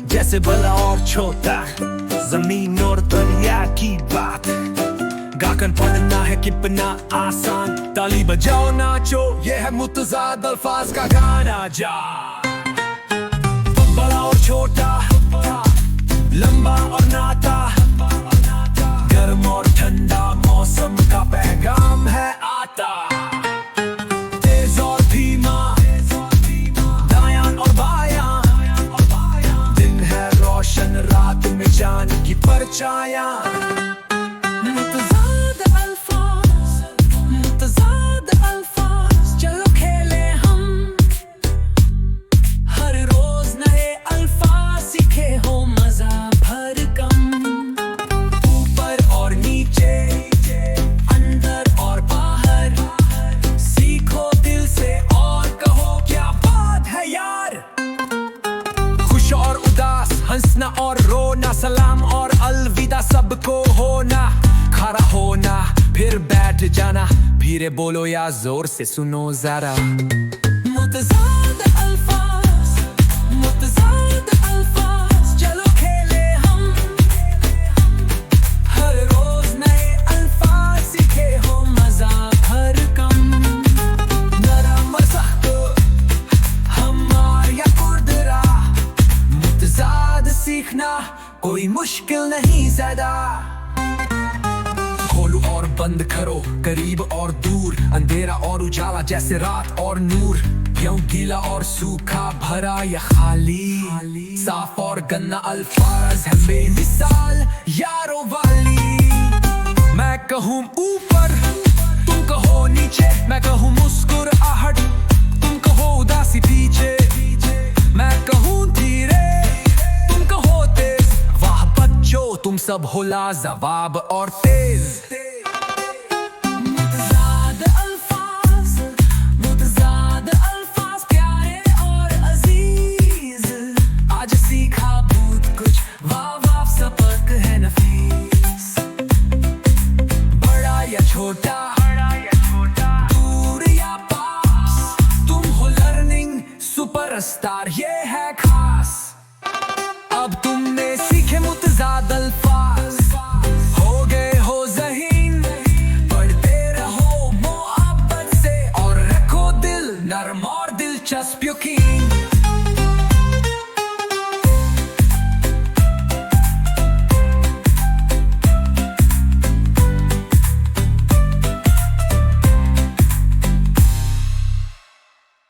जैसे बड़ा और छोटा, जमीन और दरिया की बात। गाकर पढ़ना है कितना आसान, ताली बजाओ नाचो, ये है मुतज़ाद अल्फाज का गाना। जा बड़ा और छोटा, लंबा और नाता, गर्म और ठंडा मौसम का पैगाम है आता। तेज और धीमा, दायां और बायां, दिन है रोशन, रात में चांद की परछायां। मुतज़ाद अल्फाज, मुतज़ाद अल्फाज, चलो खेले हम। हर रोज नए अल्फाज सीखे हो, मजा भर कम। ऊपर और नीचे, अंदर और बाहर, सीखो दिल से और कहो क्या बात है यार। खुश और उदास, हंसना और रोना, सलाम और अलविदा सबको होना। खड़ा होना फिर बैठ जाना, फिर बोलो या जोर से सुनो जरा। मुतज़ाद अल्फाज, मुतज़ाद अल्फाज, चलो खेले हम। हर रोज नए अल्फाज सीखे हो, मजा भर कम। नरम और सख्त, हमार या खुरदरा, मुतज़ाद सीखना कोई मुश्किल नहीं ज़्यादा। खोलो और बंद करो, करीब और दूर, अंधेरा और उजाला, जैसे रात और नूर। क्यों गीला और सूखा, भरा या खाली, साफ और गंदा अल्फाज है बेमिसाल यारों वाली। मैं कहूँ ऊपर, तुम कहो नीचे, मैं कहूँ मुस्कुराहट, तुम कहो उदासी पीछे। मैं कहूँ धीरे, तुम कहो तेज, वाह बच्चों तुम सब हो लाजवाब और तेज। मुतज़ाद अल्फाज, मुतज़ाद अल्फाज, प्यारे और अजीज, आज सीखा बहुत कुछ, वाह वाह सबक है नफीस। बड़ा या छोटा, दूर या पास, तुम हो लर्निंग सुपरस्टार